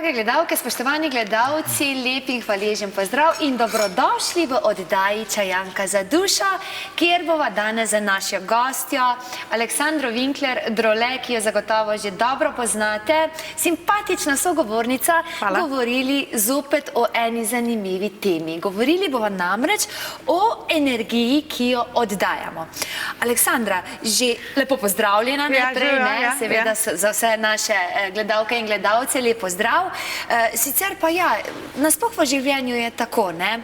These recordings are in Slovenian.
drage gledalke, spoštovani gledalci, lep in hvaležen pozdrav in dobrodošli v oddaji Čajanka za dušo, kjer bova danes za našo gostjo Aleksandro Winkler-Drole, ki jo zagotovo že dobro poznate, simpatična sogovornica, govorili zopet o eni zanimivi temi. Govorili bova namreč o energiji, ki jo oddajamo. Aleksandra, že lepo pozdravljena najprej, seveda za vse naše gledalke in gledalce, lep pozdrav. Sicer pa ja, nasploh v življenju je tako, ne?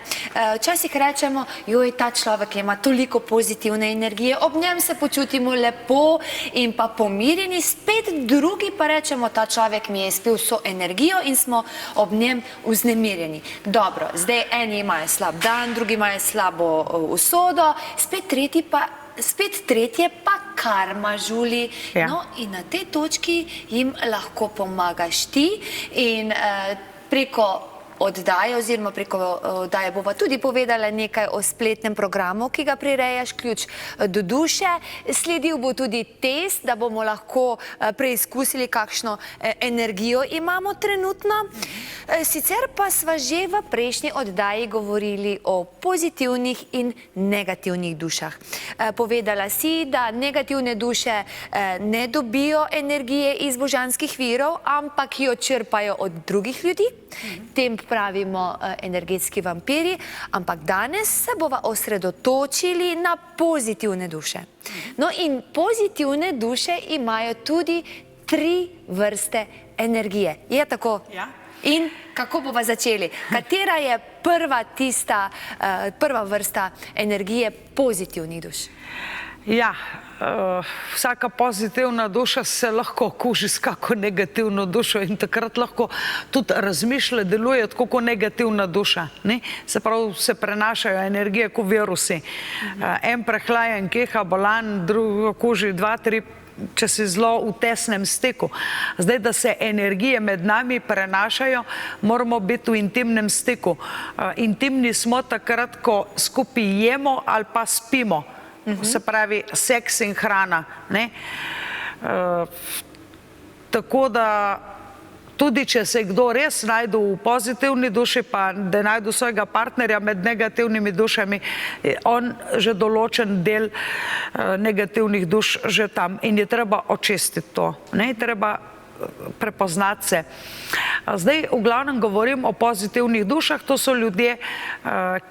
Včasih rečemo, joj, ta človek ima toliko pozitivne energije, ob njem se počutimo lepo in pa pomirjeni, spet drugi pa rečemo, ta človek mi je izpil vso energijo in smo ob njem vznemirjeni. Dobro, zdaj eni imajo slab dan, drugi imajo slabo usodo, spet tretje pa karma žuli. No, in na tej točki jim lahko pomagaš ti in preko oddaje oziroma preko oddaje bova tudi povedala nekaj o spletnem programu, ki ga prirejaš, Ključ do duše. Sledil bo tudi test, da bomo lahko preizkusili, kakšno energijo imamo trenutno. Sicer pa sva že v prejšnji oddaji govorili o pozitivnih in negativnih dušah. Povedala si, da negativne duše ne dobijo energije iz božanskih virov, ampak jo črpajo od drugih ljudi. Tem pravimo energetski vampiri, ampak danes se bova osredotočili na pozitivne duše. No in pozitivne duše imajo tudi 3 vrste energije. Je tako? Ja. In kako bova začeli? Katera je prva vrsta energije pozitivnih duš? Ja, vsaka pozitivna duša se lahko kuži s kako negativno dušo in takrat lahko tudi razmišlja, deluje tako kot negativna duša. Se pravi, se prenašajo energije kot virusi. En prehlajen, keha, bolan, drugo kuži 2, 3, če si zelo v tesnem stiku. Zdaj, da se energije med nami prenašajo, moramo biti v intimnem stiku. Intimni smo takrat, ko skupaj jemo ali pa spimo. Se pravi, seks in hrana. Tako da tudi, če se kdo res najde v pozitivni duši, pa da najde svojega partnerja med negativnimi dušami, on že določen del negativnih duš že tam in je treba očistiti to. Treba prepoznati se. Zdaj, v glavnem govorim o pozitivnih dušah, to so ljudje,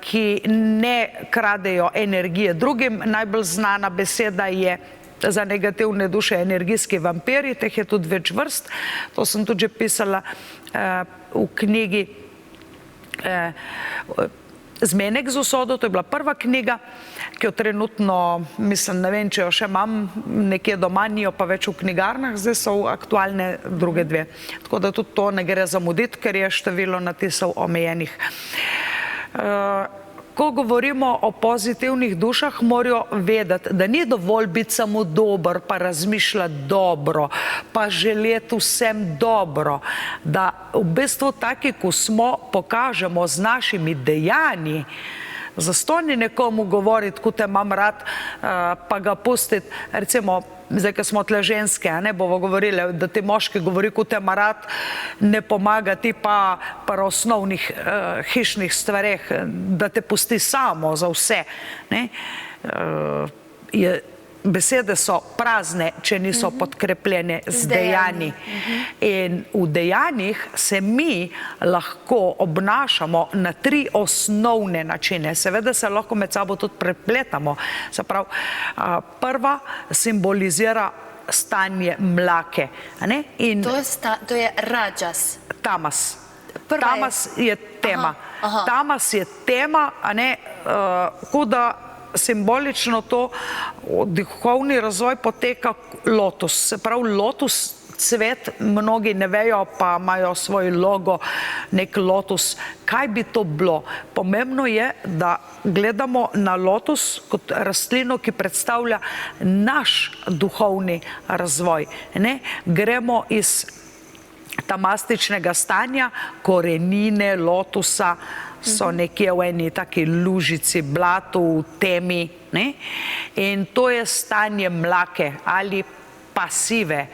ki ne kradejo energije drugim. Najbolj znana beseda je za negativne duše energijski vampiri, teh je tudi več vrst. To sem tudi že pisala v knjigi Zmenek z usodo, to je bila prva knjiga, ki jo trenutno, mislim, ne vem, če jo še imam nekje doma, nijo pa več v knjigarnah, zdaj so aktualne druge 2. Tako da tudi to ne gre zamuditi, ker je število natisov omejenih. Ko govorimo o pozitivnih dušah, morajo vedeti, da ni dovolj biti samo dober, pa razmišljati dobro, pa želeti vsem dobro. Da v bistvu taki, ko smo, pokažemo z našimi dejanji. Zato ni nekomu govoriti, ko te imam rad, pa ga pustiti, recimo, zdaj, ko smo tle ženske, ne bomo govorili, da ti moški govori, ko te ima rad, ne pomaga ti pa pri osnovnih hišnih stvareh, da te pusti samo za vse. Besede so prazne, če niso podkrepljene z dejanji. In v dejanjih se mi lahko obnašamo na 3 osnovne načine. Seveda se lahko med sabo tudi prepletamo. Se pravi, prva simbolizira stanje mlake. To je rajas. Tamas. Tamas je tema. Tamas je tema, kot da simbolično to duhovni razvoj poteka lotus. Se pravi, lotus cvet, mnogi ne vejo, pa imajo svoj logo, nek lotus. Kaj bi to bilo? Pomembno je, da gledamo na lotus kot rastlino, ki predstavlja naš duhovni razvoj. Gremo iz tamastičnega stanja, korenine lotusa so nekje v eni taki lužici, blatu, v temi. In to je stanje mlake ali pasive.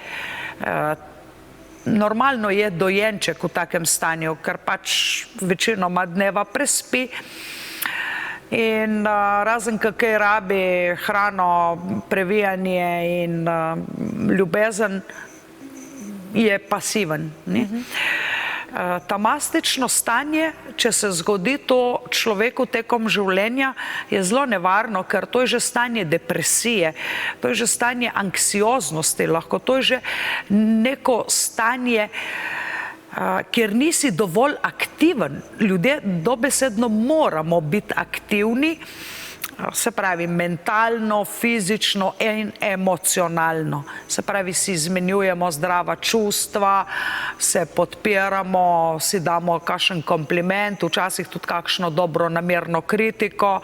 normalno je dojenček v takem stanju, ker pač večinoma dneva prespi in razen kakaj rabi hrano, previjanje in ljubezen, je pasiven. Tamastično stanje, če se zgodi to človeku tekom življenja, je zelo nevarno, ker to je že stanje depresije, to je že stanje anksioznosti, lahko to je že neko stanje, kjer nisi dovolj aktiven. Ljudje dobesedno moramo biti aktivni, se pravi mentalno, fizično in emocionalno. Se pravi, si izmenjujemo zdrava čustva, se podpiramo, si damo kakšen kompliment, včasih tudi kakšno dobronamerno kritiko.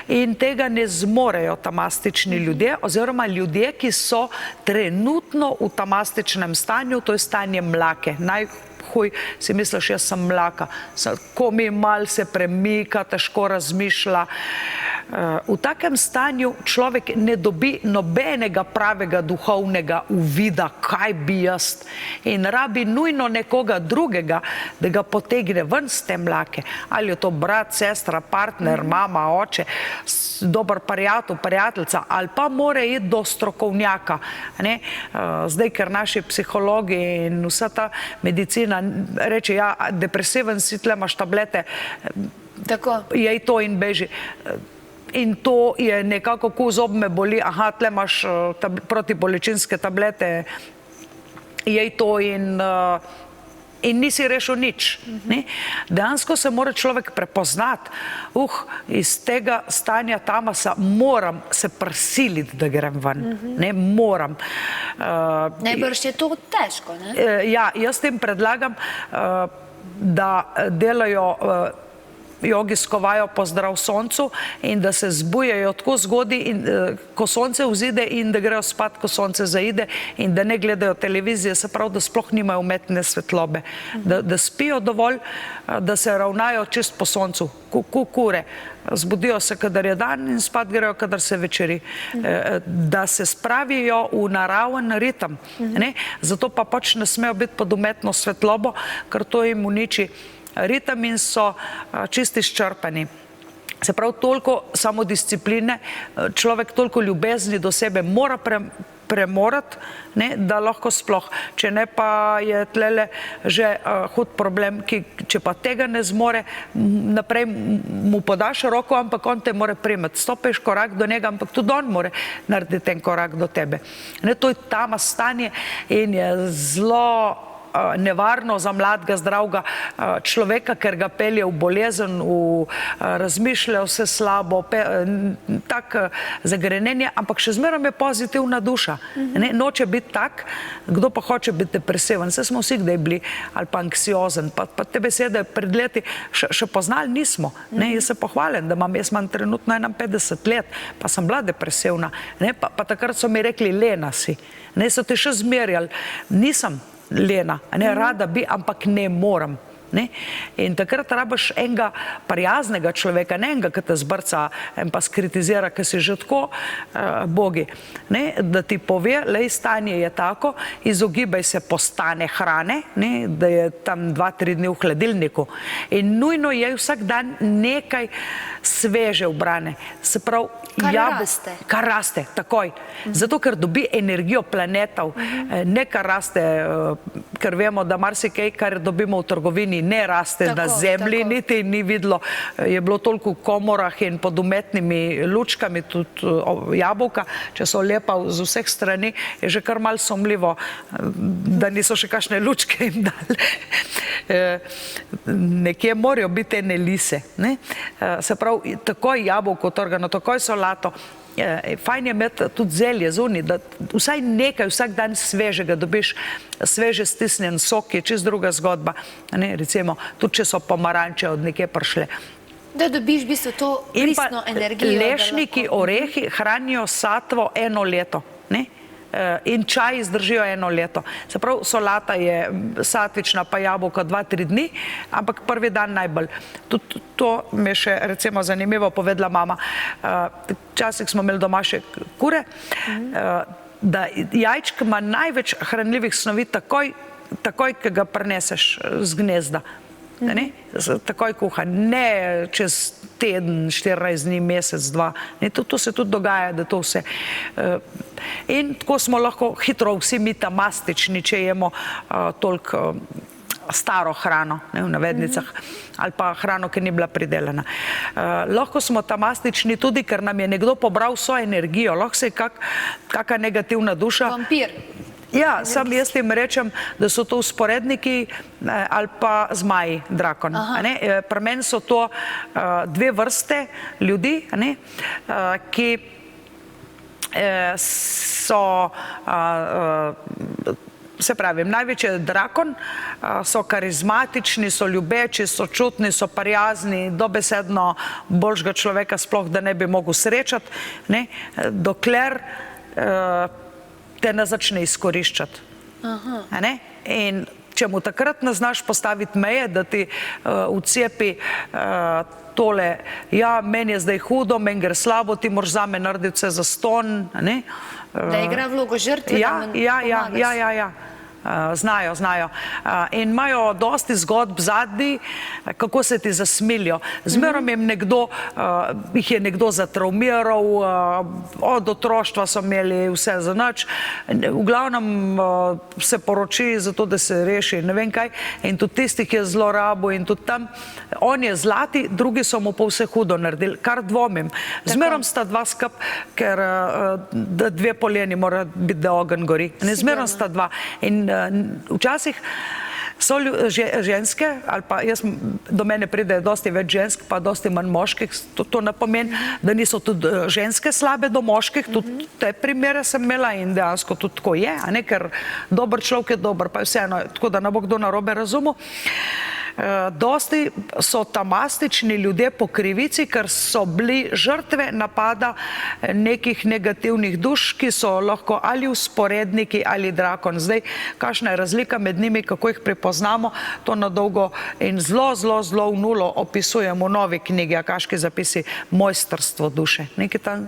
In tega ne zmorejo tamastični ljudje, oziroma ljudje, ki so trenutno v tamastičnem stanju, to je stanje mlake. Huj, si misliš, jaz sem mlaka, ko mi mal se premika, težko razmišlja. V takem stanju človek ne dobi nobenega pravega duhovnega uvida, kaj bi jaz, in rabi nujno nekoga drugega, da ga potegne ven z te mlake. Ali je to brat, sestra, partner, mama, oče, dober prijatelj, prijateljica, ali pa mora iti do strokovnjaka. Zdaj, ker naši psihologi in vsa ta medicina reče, ja, depresiven si, tle imaš tablete, jej to in beži. In to je nekako, ko zob me boli, aha, tle imaš protibolečinske tablete, jej to in nisi rešil nič. Dejansko se mora človek prepoznati, iz tega stanja tamasa moram se prisiliti, da grem ven. Moram. Najbrž je to težko, ne? Ja, jaz tem predlagam, da delajo jogijsko vajo Pozdrav soncu in da se zbujajo tako zgodaj, ko sonce vzide, in da grejo spat, ko sonce zaide, in da ne gledajo televizije, se pravi, da sploh nimajo umetne svetlobe. Da spijo dovolj, da se ravnajo čist po soncu, kure. Zbudijo se, kadar je dan, in spat grejo, kadar se večeri. Da se spravijo v naraven ritem. Zato pa pač ne smejo biti pod umetno svetlobo, ker to jim uniči ritem in so čisti izčrpani. Se pravi, toliko samodiscipline, človek toliko ljubezni do sebe mora premorati, da lahko sploh. Če ne, pa je tlele že hud problem, če pa tega ne zmore, naprej mu podaš roko, ampak on te more primeti. Stopiš korak do njega, ampak tudi on more narediti ten korak do tebe. To je tama stanje in je zelo nevarno za mladega, zdravega človeka, ker ga pelje v bolezen, v razmišlja vse slabo, tak zagrenenje, ampak še zmerom je pozitivna duša. Noče biti tak, kdo pa hoče biti depresiven. Vse smo vsi kdaj bili, ali pa anksiozen, pa te besede pred leti še poznali nismo. Jaz se pohvalim, da jaz imam trenutno 51 let, pa sem bila depresivna. Pa takrat so mi rekli, lena si. So te še zmerjali. Nisem lena, rada bi, ampak ne moram. In takrat rabiš enega prijaznega človeka, ne enega, ki te zbrca in pa skritizira, ki si že tako bogi. Da ti pove, lej, stanje je tako, izogibaj se postane hrane, da je tam 2-3 dni v hladilniku. In nujno je vsak dan nekaj sveže ubrane. Se pravi, kar raste, takoj. Zato, ker dobi energijo planetov, ne kar raste, ker vemo, da marsikaj, kar dobimo v trgovini, ne raste na zemlji, niti ni videlo. Je bilo toliko v komorah in pod umetnimi lučkami, tudi jabolka, če so lepa z vseh strani, je že kar malo sumljivo, da niso še kakšne lučke jim dali. Nekje morajo biti ene lise. Se pravi, takoj jabolko trgano, takoj solato. Fajn je imeti tudi zelje zunaj, da vsaj nekaj vsak dan svežega dobiš, sveže stisnjen sok, je čist druga zgodba. Recimo, tudi če so pomaranče od nekje prišle. Da dobiš v bistvu to pristno energijo. In pa lešniki, orehi hranijo satvo 1 leto. In čaj zdržijo 1 leto. Se pravi, solata je satvična, pa jabolka 2-3 dni, ampak prvi dan najbolj. Tudi to mi je še recimo zanimivo povedala mama. Včasih smo imeli doma še kure, da jajček ima največ hranljivih snovi takoj, ko ga prineseš z gnezda. Takoj kuha, ne čez teden, 14 dni, mesec, 2. To se tudi dogaja, da to vse. In tako smo lahko hitro vsi mi tamastični, če jemo toliko staro hrano, v navednicah, ali pa hrano, ki ni bila pridelana. Lahko smo tamastični tudi, ker nam je nekdo pobral vso energijo, lahko se je kakšna negativna duša. Vampir. Ja, sam jaz jim rečem, da so to usporedniki ali pa zmaji, drakon. Pri meni so to dve vrste ljudi, ki so, se pravi, največji je drakon, so karizmatični, so ljubeči, so čutni, so prijazni, dobesedno boljšega človeka sploh, da ne bi mogel srečati, dokler te ne začne izkoriščati. In če mu takrat ne znaš postaviti meje, da ti vcepi tole, ja, meni je zdaj hudo, meni gre slabo, ti moraš zame narediti vse zastonj. Da igra vlogo žrtve, da mu pomagaš. Ja. Znajo. In imajo dosti zgodb zadnji, kako se ti zasmilijo. Zmerom jih je nekdo zatravmiral, od otroštva so imeli vse za nič. V glavnem se poroči zato, da se reši ne vem kaj. In tudi tistih je zlorabil in tudi tam. On je zlati, drugi so mu pa vse hudo naredili, kar dvomim. Zmerom sta dva skup, ker dve poljeni mora biti, da ogenj gori. Zmerom sta dva. In včasih so ženske, ali pa do mene pride dosti več žensk, pa dosti manj moških, to ne pomeni, da niso tudi ženske slabe do moških, tudi te primere sem imela in dejansko tudi tako je, ker dober človek je dober, pa vseeno, tako da ne bo kdo narobe razumel. Dosti so tamastični ljudje po krivici, ker so bili žrtve napada nekih negativnih duš, ki so lahko ali usporedniki ali drakon. Zdaj, kakšna je razlika med njimi, kako jih prepoznamo, to na dolgo in zelo v nulo opisujem v novi knjigi Akaški zapisi Mojstrstvo duše.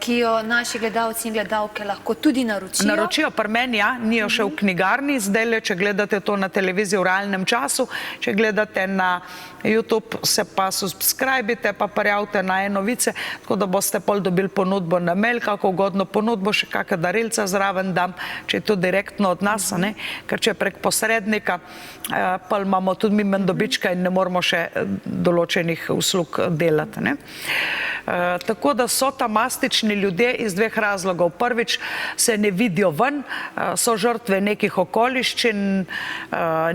Ki jo naši gledalci in gledalke lahko tudi naročijo. Naročijo pri meni, ja, ni jo še v knjigarni, zdaj če gledate to na televiziji v realnem času, če gledate na YouTube, se pa subscribite, pa prijavite na e-novice, tako da boste pol dobili ponudbo na mail, kako ugodno ponudbo, še kakšna darilca zraven dam, če je to direktno od nas, ker če prek posrednika, pa imamo tudi mi manj dobička in ne moramo še določenih uslug delati. Tako da so tamastični ljudje iz dveh razlogov. Prvič, se ne vidijo ven, so žrtve nekih okoliščin,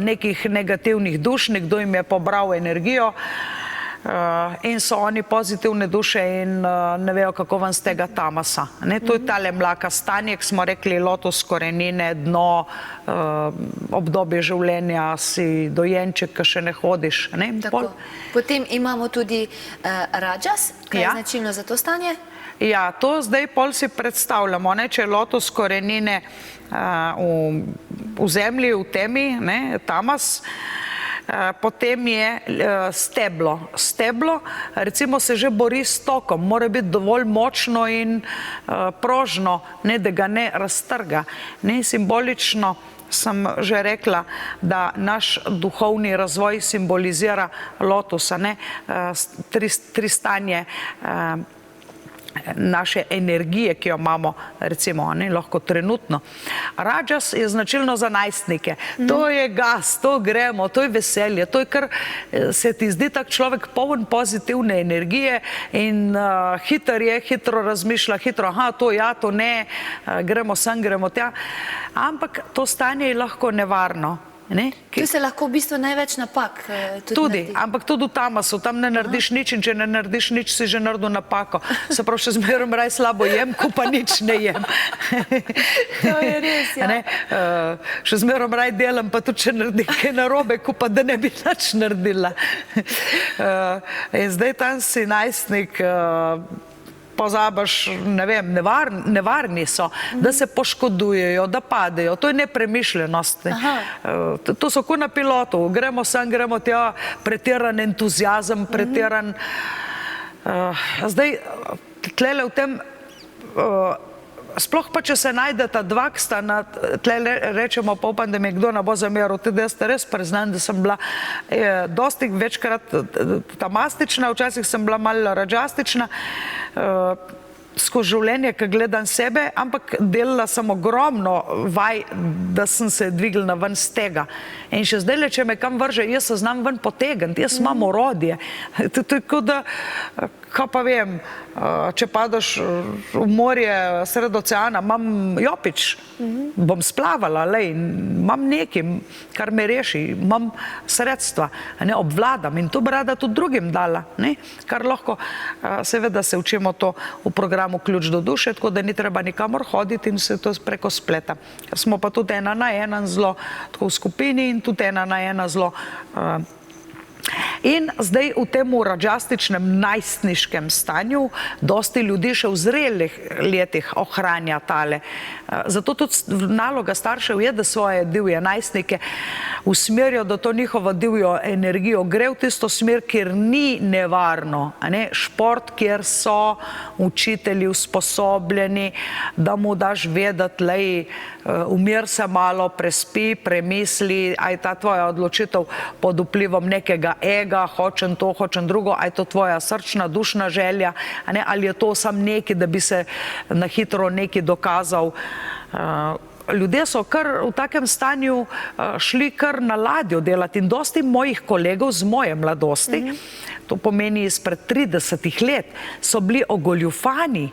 nekih negativnih duš, nekdo jim je pobral energijo in so oni pozitivne duše in ne vejo, kako ven z tega tamasa. To je tale mlaka stanjek, smo rekli, lotus, korenine, dno, obdobje življenja, si dojenček, ki še ne hodiš. Potem imamo tudi rajas, kaj je značilno za to stanje? Ja, to zdaj pol si predstavljamo, če je lotus, korenine v zemlji, v temi, tamas, potem je steblo. Steblo, recimo, se že bori s tokom, mora biti dovolj močno in prožno, da ga ne raztrga. Simbolično sem že rekla, da naš duhovni razvoj simbolizira lotusa, tri stanje naše energije, ki jo imamo, recimo, lahko trenutno. Rajas je značilno za najstnike. To je gas, to gremo, to je veselje, to je kar se ti zdi tak človek poln pozitivne energije in hitro razmišlja, aha, to ja, to ne, gremo sem, gremo tja. Ampak to stanje je lahko nevarno. Tu se lahko v bistvu največ napak tudi, ampak tudi v tamasu, tam ne narediš nič in če ne narediš nič, si že naredil napako. Se pravi, še zmerom raj slabo jem, ko pa nič ne jem. To je res, ja. Še zmerom raj delam, pa tudi če naredim kaj narobe, ko pa da ne bi nič naredila. In zdaj tam si najstnik, pozabaš, ne vem, nevarni so, da se poškodujejo, da padejo. To je nepremišljenost. To so kot na pilotu. Gremo sem, gremo tja, pretiran entuzijazem, pretiran. Zdaj, tlele v tem sploh pa, če se najdeta dva, ki sta tle rečemo, pa upam, da mi kdo ne bo zameril, tudi jaz te res priznam, da sem bila dosti večkrat tamastična, včasih sem bila malo radžastična, skozi življenje, ki gledam sebe, ampak delala sem ogromno vaj, da sem se dvignila ven z tega. In še zdaj, če me kam vrže, jaz se znam ven potegniti, jaz imam orodje. Tako da, kaj pa vem, če padaš v morje sred oceana, imam jopič, bom splavala, imam nekaj, kar me reši, imam sredstva, obvladam in to bi rada tudi drugim dala, kar lahko, seveda se učimo to v programu Ključ do duše, tako da ni treba nikamor hoditi in se to preko spleta. Smo pa tudi ena na ena zelo tako v skupini in tudi ena na ena zelo. In zdaj v tem radžastičnem najstniškem stanju dosti ljudi še v zrelih letih ohranja tale. Zato tudi naloga staršev je, da svoje divje najstnike usmerijo, da to njihovo divjo energijo gre v tisto smer, kjer ni nevarno. Šport, kjer so učitelji usposobljeni, da mu daš vedeti, umir se malo, prespi, premisli, a je ta tvoja odločitev pod vplivom nekega ega, hočem to, hočem drugo, a je to tvoja srčna, dušna želja, ali je to sam neki, da bi se na hitro neki dokazal. Ljudje so kar v takem stanju šli kar na ladjo delati in dosti mojih kolegov z moje mladosti, to pomeni izpred 30 let, so bili ogoljufani.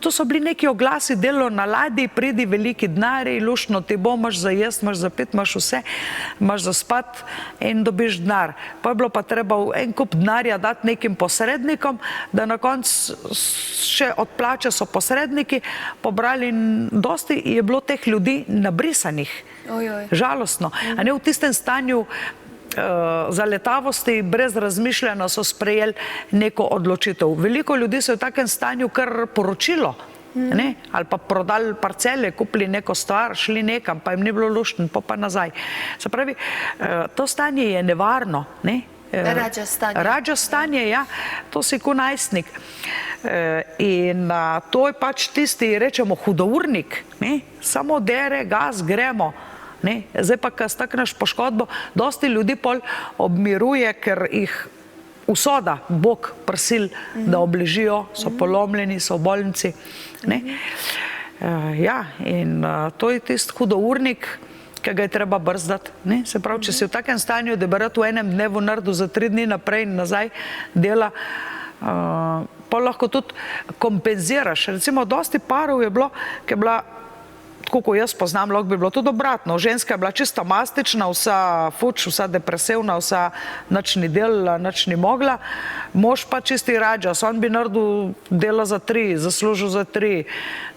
To so bili neki oglasi, delo na ladji, pridi veliki denarji, luštno ti bo, imaš za jesti, imaš za piti, imaš vse, imaš za spati in dobiš denar. Pa je bilo pa treba en kup denarja dati nekim posrednikom, da na koncu še od plače so posredniki pobrali in dosti je bilo teh ljudi nabrisanih. Žalostno. A ne v tistem stanju zaletavosti, brez razmišljanja so sprejeli neko odločitev. Veliko ljudi se je v takem stanju kar poročilo, ali pa prodali parcele, kupili neko stvar, šli nekam, pa jim ni bilo luštno, pa nazaj. Se pravi, to stanje je nevarno. Rađa stanje, ja, to si ko najstnik. In to je pač tisti, rečemo, hudournik, samo dere, gas, gremo. Zdaj pa, ko stakneš poškodbo, dosti ljudi pol obmiruje, ker jih usoda, Bog prisil, da obležijo, so polomljeni, so v bolnici. Ja, in to je tisti hudournik, ki ga je treba brzdati. Se pravi, če si v takem stanju, da bi rad v enem dnevu naredil za 3 dni naprej in nazaj dela, pa lahko tudi kompenziraš. Recimo, dosti parov je bilo, ki je bila, tako ko jaz poznam, lahko bi bilo tudi obratno. Ženska je bila čisto mastična, vsa fuč, vsa depresivna, vsa nič ni delala, nič ni mogla. Mož pa čisti rađas, on bi naredil dela za 3, zaslužil za 3,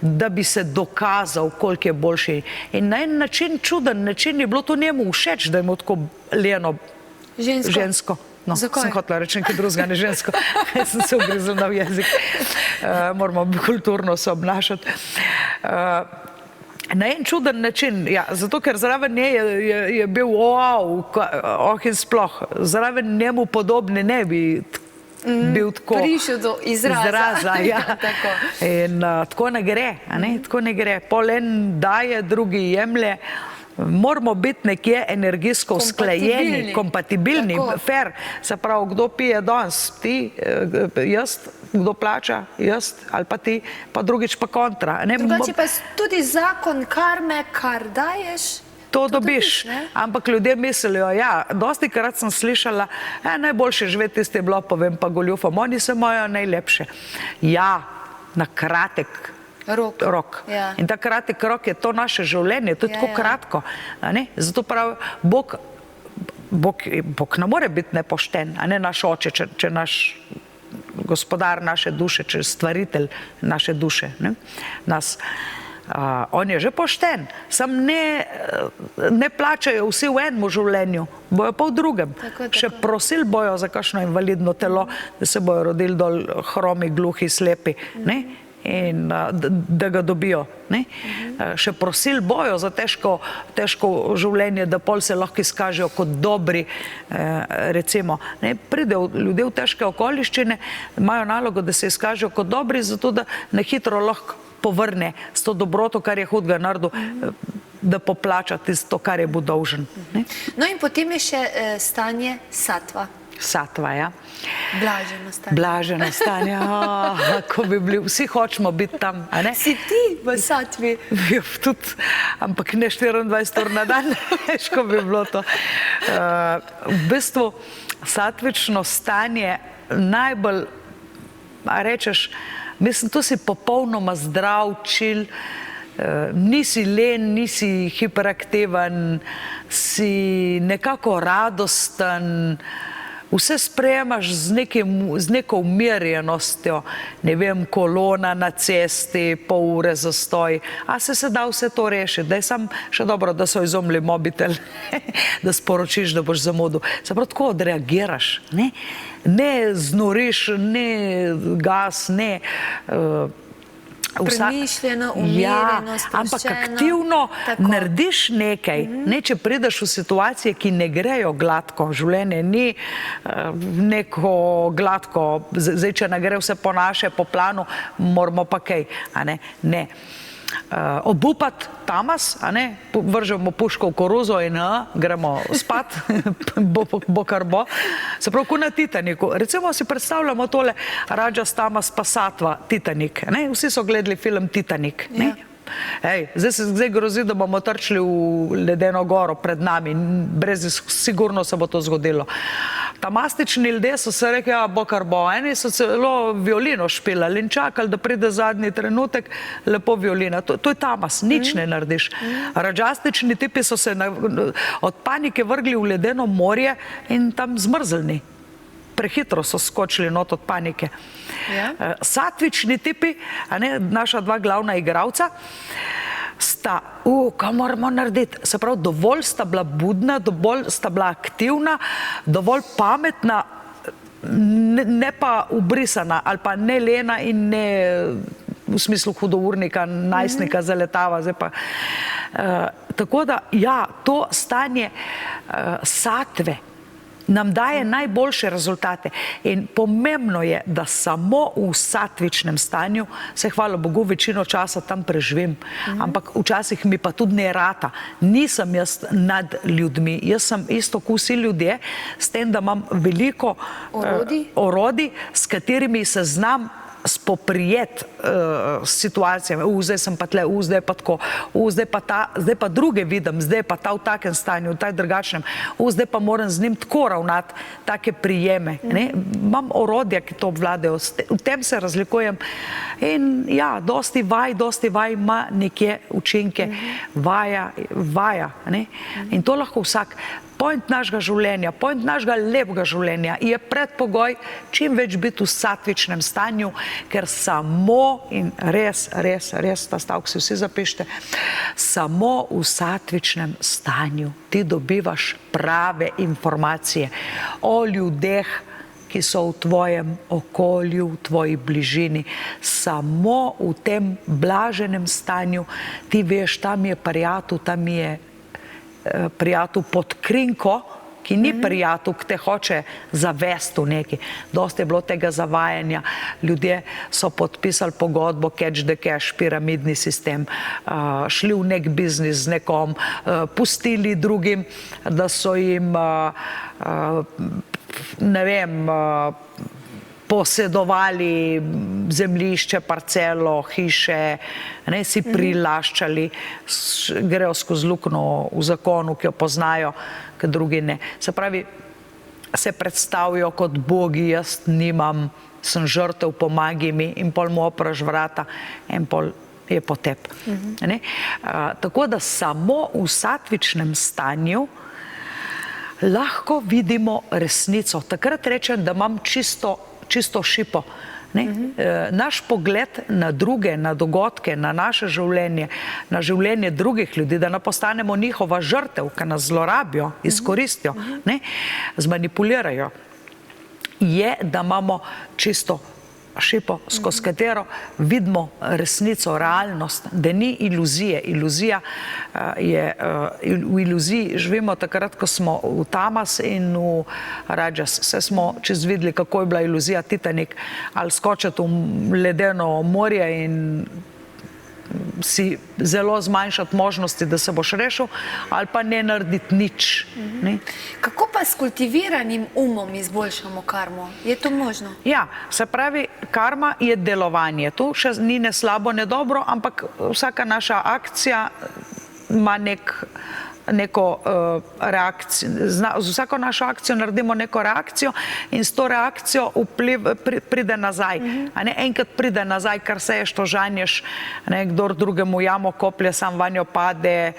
da bi se dokazal, koliko je boljši. In na en način, čuden način, je bilo to njemu všeč, da je mu tako leno žensko. No, sem hotela reči nekaj drugega, ne žensko. Sem se ugrizla v jezik. Moramo kulturno se obnašati. Na en čuden način, ja, zato ker zraven nje je bil in sploh, zraven njemu podobni ne bi bil tako prišel do izraza. Ja. In tako ne gre, tako ne gre. Pol en daje, drugi jemlje. Moramo biti nekje energijsko usklajeni, kompatibilni, fair. Se pravi, kdo pije danes, ti, jaz, kdo plača, jaz ali pa ti, pa drugič pa kontra. Drugače pa tudi zakon karme, kar daješ, to dobiš. Ampak ljudje mislijo, ja, dosti krat sem slišala, najboljše živeti tisti blopovem pa goljufom, oni se imajo najlepše. Ja, na kratek rok. In ta kratek rok je to naše življenje, to je tako kratko. Zato pravi, Bog ne more biti nepošten, a ne naš oče, če naš gospodar naše duše, če stvaritelj naše duše, nas. On je že pošten, sam ne plačajo vsi v enem življenju, bojo pa v drugem. Še prosil bojo za kakšno invalidno telo, da se bojo rodili dol hromi, gluhi, slepi, in da ga dobijo. Še prosil bojo za težko življenje, da pol se lahko izkažejo kot dobri, recimo. Pridejo ljudje v težke okoliščine, imajo nalogo, da se izkažejo kot dobri, zato da na hitro lahko povrne s to dobroto, kar je hudega naredil, da poplača tisto, kar je bil dolžen. No in potem je še stanje satva. Satva, ja. Blaženo stanje. Blaženo stanje, ko bi bili, vsi hočemo biti tam, a ne? Si ti v satvi? Ja, tudi, ampak ne 24 ur na dan, veš, ko bi bilo to. V bistvu, satvično stanje najbolj, a rečeš, mislim, tu si popolnoma zdrav, čil, nisi len, nisi hiperaktiven, si nekako radosten, vse sprejemaš z neko umirjenostjo, ne vem, kolona na cesti, pol ure zastoj, a se da vse to rešiti, da je sam še dobro, da so izumili mobitel, da sporočiš, da boš zamudil. Se prav tako odreagiraš, ne? Ne znoriš, ne gas, ne... Premišljeno, umirjeno, sproščeno. Ampak aktivno narediš nekaj. Ne, če prideš v situacije, ki ne grejo gladko, življenje ni neko gladko, zdaj, če ne gre vse po naše, po planu, moramo pa kaj, a ne? Ne. Obupat tamas, a ne, vržemo puško v koruzo in gremo spat, bo kar bo. Se pravi, ko na Titaniku. Recimo si predstavljamo tole Rajas, Tamas pa Satva, Titanik. Vsi so gledali film Titanik. Zdaj grozi, da bomo trčili v ledeno goro pred nami. Sigurno se bo to zgodilo. Tamastični ljudje so se rekli, bo kar bo. Eni so celo violino špilali in čakali, da pride zadnji trenutek, lepo violina. To je tamas, nič ne narediš. Rajastični tipi so se od panike vrgli v ledeno morje in tam zmrznili. Prehitro so skočili not od panike. Satvični tipi, naša dva glavna igralca, sta, kaj moramo narediti? Se pravi, dovolj sta bila budna, dovolj sta bila aktivna, dovolj pametna, ne pa ubrisana, ali pa ne lena in ne v smislu hudournika, najstnika zaletava. Tako da, ja, to stanje satve nam daje najboljše rezultate. In pomembno je, da samo v satvičnem stanju, se hvala Bogu, večino časa tam preživim, ampak včasih mi pa tudi ne rata. Nisem jaz nad ljudmi, jaz sem isto kot vsi ljudje, s tem, da imam veliko orodij, s katerimi se znam spoprijeti s situacijami. Zdaj sem pa tle, zdaj pa tako, zdaj pa druge vidim, zdaj pa ta v takem stanju, v taj drugačnem, zdaj pa moram z njim tako ravnati, take prijeme. Imam orodja, ki to obvladajo, v tem se razlikujem in ja, dosti vaj ima nekje učinke, vaja. In to lahko vsak. Point našega življenja, point našega lepega življenja je predpogoj čim več biti v satvičnem stanju, ker samo, in res, ta stavek si vsi zapište, samo v satvičnem stanju ti dobivaš prave informacije o ljudeh, ki so v tvojem okolju, v tvoji bližini. Samo v tem blaženem stanju ti veš, tam je prijatelj, tam je prijatelj pod krinko, ki ni prijatelj, ki te hoče zavesti v neki. Dosti je bilo tega zavajanja. Ljudje so podpisali pogodbo, catch the cash, piramidni sistem, šli v nek biznis z nekom, pustili drugim, da so jim, ne vem, posedovali zemljišče, parcelo, hiše, si prilaščali, grejo skozi luknjo v zakonu, ki jo poznajo, ki drugi ne. Se pravi, se predstavijo kot bogi, jaz nimam, sem žrtev, pomagi mi, in pol mu opraš vrata in pol je potep. Tako da samo v satvičnem stanju lahko vidimo resnico. Takrat rečem, da imam čisto šipo. Naš pogled na druge, na dogodke, na naše življenje, na življenje drugih ljudi, da ne postanemo njihova žrtev, ki nas zlorabijo, izkoristijo, zmanipulirajo, je, da imamo čisto šipo, skozi katero vidimo resnico, realnost, da ni iluzije. Iluzija je, v iluziji živimo takrat, ko smo v Tamas in v Rajas. Vse smo čez videli, kako je bila iluzija Titanik, ali skočiti v ledeno morje in si zelo zmanjšati možnosti, da se boš rešil, ali pa ne narediti nič. Kako pa s kultiviranim umom izboljšamo karmo? Je to možno? Ja, se pravi, karma je delovanje. Tu še ni ne slabo, ne dobro, ampak vsaka naša akcija ima neko reakcijo. Z vsako našo akcijo naredimo neko reakcijo in s to reakcijo pride nazaj. Enkrat pride nazaj, kar seješ, to žanješ, kdor drugemu jamo koplje, sam vanjo pade.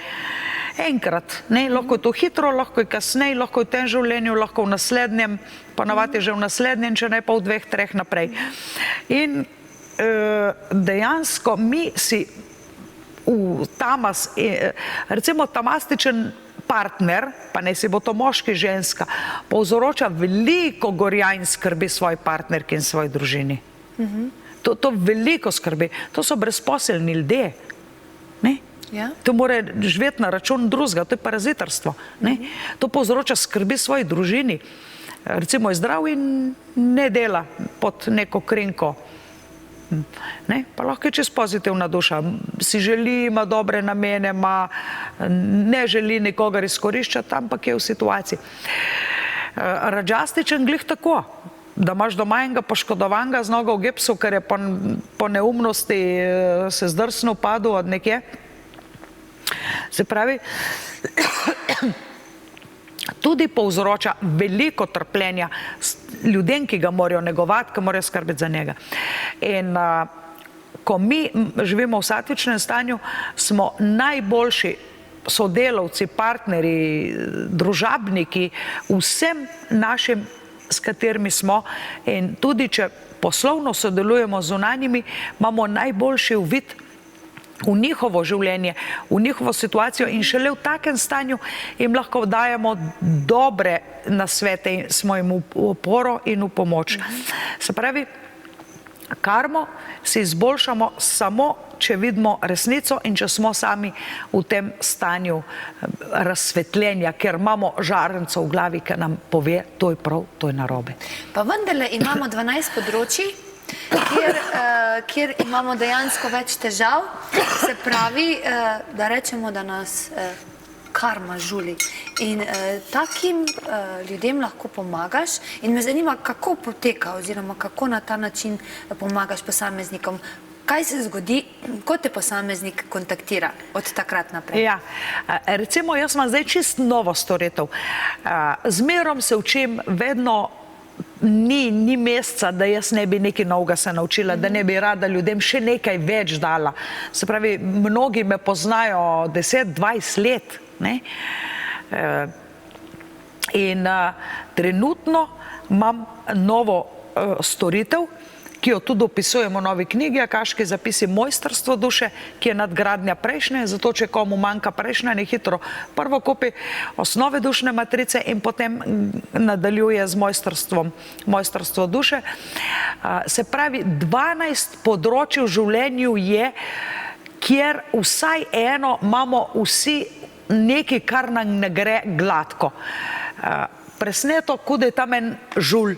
Enkrat. Lahko je to hitro, lahko je kasneje, lahko je v tem življenju, lahko v naslednjem, ponavadi že v naslednjem, če ne pa v 2-3 naprej. In dejansko mi si recimo tamastičen partner, pa ne si bo to moški, ženska, povzroča veliko gorja in skrbi svoji partnerki in svoji družini. To veliko skrbi. To so brezposelni ljudje. To mora živeti na račun drugega, to je parazitarstvo. To povzroča skrbi svoji družini. Recimo je zdrav in ne dela pod neko krinko. Pa lahko je čisto pozitivna duša. Si želi, ima dobre namene, ne želi nikogar izkoriščati, ampak je v situaciji. Radžastičen glih tako, da imaš doma enega poškodovanega z nogo v gipsu, ker je po neumnosti se zdrsnil, padel od nekje. Se pravi, tudi povzroča veliko trpljenja ljudem, ki ga morajo negovati, ki morajo skrbeti za njega. In ko mi živimo v satvičnem stanju, smo najboljši sodelavci, partnerji, družabniki vsem našim, s katerimi smo, in tudi če poslovno sodelujemo z zunanjimi, imamo najboljši uvid v njihovo življenje, v njihovo situacijo in šele v takem stanju jim lahko dajemo dobre nasvete in smo jim v oporo in v pomoč. Se pravi, karmo si izboljšamo samo, če vidimo resnico in če smo sami v tem stanju razsvetljenja, ker imamo žarenco v glavi, ki nam pove, to je prav, to je narobe. Pa vendarle imamo 12 področji, kjer imamo dejansko več težav, se pravi, da rečemo, da nas karma žuli. In takim ljudem lahko pomagaš in me zanima, kako poteka oziroma kako na ta način pomagaš posameznikom. Kaj se zgodi, ko te posameznik kontaktira od takrat naprej? Ja, recimo jaz imam zdaj čist novo storitev. Zmerom se učim, vedno ni meseca, da jaz ne bi nekaj novega se naučila, da ne bi rada ljudem še nekaj več dala. Se pravi, mnogi me poznajo 10-20 let. In trenutno imam novo storitev, ki jo tudi opisujemo v novi knjigi, Akaški zapisi mojstrstvo duše, ki je nadgradnja prejšnje, zato če komu manjka prejšnja, ne hitro prvo kupi osnove dušne matrice in potem nadaljuje z mojstrstvo duše. Se pravi, 12 področij v življenju je, kjer vsaj eno imamo vsi nekaj, kar nam ne gre gladko. Presneto, kot je tam en žulj.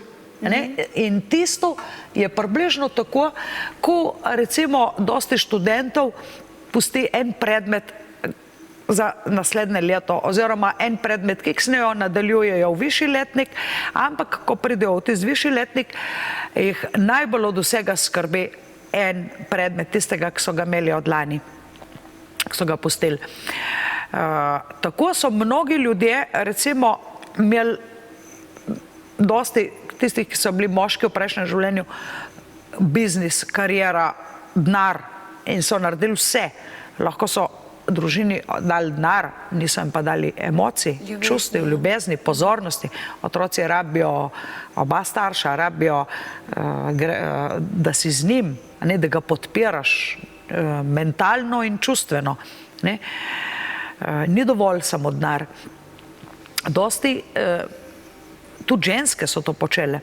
In tisto je približno tako, ko recimo dosti študentov pusti en predmet za naslednje leto oziroma en predmet, ki ksnejo, nadaljujejo v višji letnik, ampak ko pridejo v tisti višji letnik, jih najbolj od vsega skrbi en predmet tistega, ki so ga imeli od lani, ki so ga pustili. Tako so mnogi ljudje recimo imeli dosti tistih, ki so bili moški v prejšnjem življenju, biznis, karijera, denar in so naredili vse. Lahko so družini dali denar, niso jim pa dali emocij, čustev, ljubezni, pozornosti. Otroci rabijo oba starša, rabijo, da si z njim, da ga podpiraš mentalno in čustveno. Ni dovolj samo denar. Dosti tudi ženske so to počele.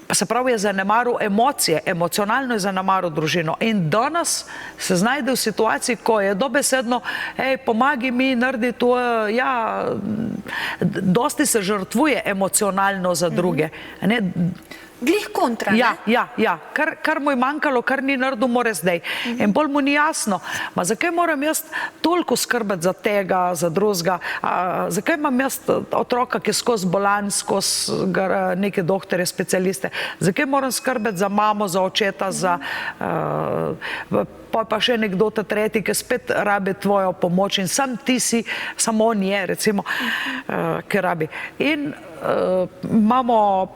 Pa se pravi, je zanemaril emocije, emocionalno je zanemaril družino. In danes se znajde v situaciji, ko je dobesedno, pomagi mi, naredi to, dosti se žrtvuje emocionalno za druge. Glih kontra, ne? Ja. Kar mu je manjkalo, kar ni naredil, more zdaj. In bolj mu ni jasno, ma zakaj moram jaz toliko skrbeti za tega, za drugega, zakaj imam jaz otroka, ki je skozi bolan, skozi neke doktorje, specialiste, zakaj moram skrbeti za mamo, za očeta, za pa še nekdo tretji, ki spet rabi tvojo pomoč in samo on je, recimo, ki rabi. In imamo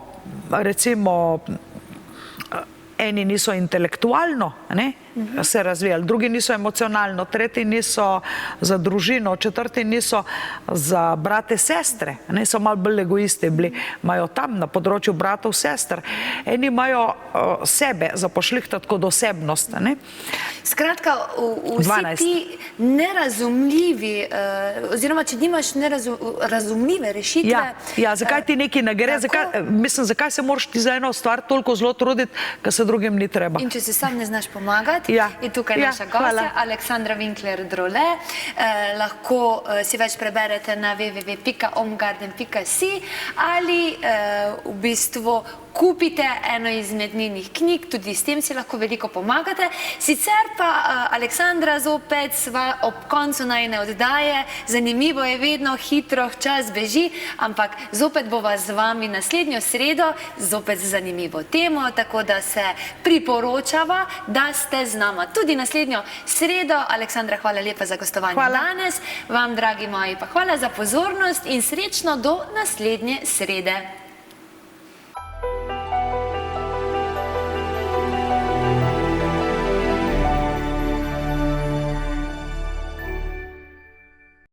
recimo, eni niso intelektualno se razvijali, drugi niso emocionalno, tretji niso za družino, četrti niso za brate, sestre, so malo bolj egoisti bili, imajo tam na področju bratov, sester. Eni imajo sebe zapošlihtati kot osebnost. Skratka, vsi ti nerazumljivi, oziroma, če nimaš razumljive rešitve... Ja, zakaj ti nekaj ne gre, mislim, zakaj se moraš ti za eno stvar toliko zelo truditi, kar se drugim ni treba. In če se sam ne znaš pomagati, je tukaj naša gostja, Aleksandra Winkler-Drole. Lahko si več preberete na www.omgarden.si ali v bistvu kupite eno izmed njenih knjig, tudi s tem si lahko veliko pomagate. Sicer pa, Aleksandra, zopet sva ob koncu najine oddaje, zanimivo je vedno, hitro čas beži, ampak zopet bova z vami naslednjo sredo, zopet z zanimivo temo, tako da se priporočava, da ste z nama tudi naslednjo sredo. Aleksandra, hvala lepa za gostovanje danes. Vam, dragi moji, pa hvala za pozornost in srečno do naslednje srede.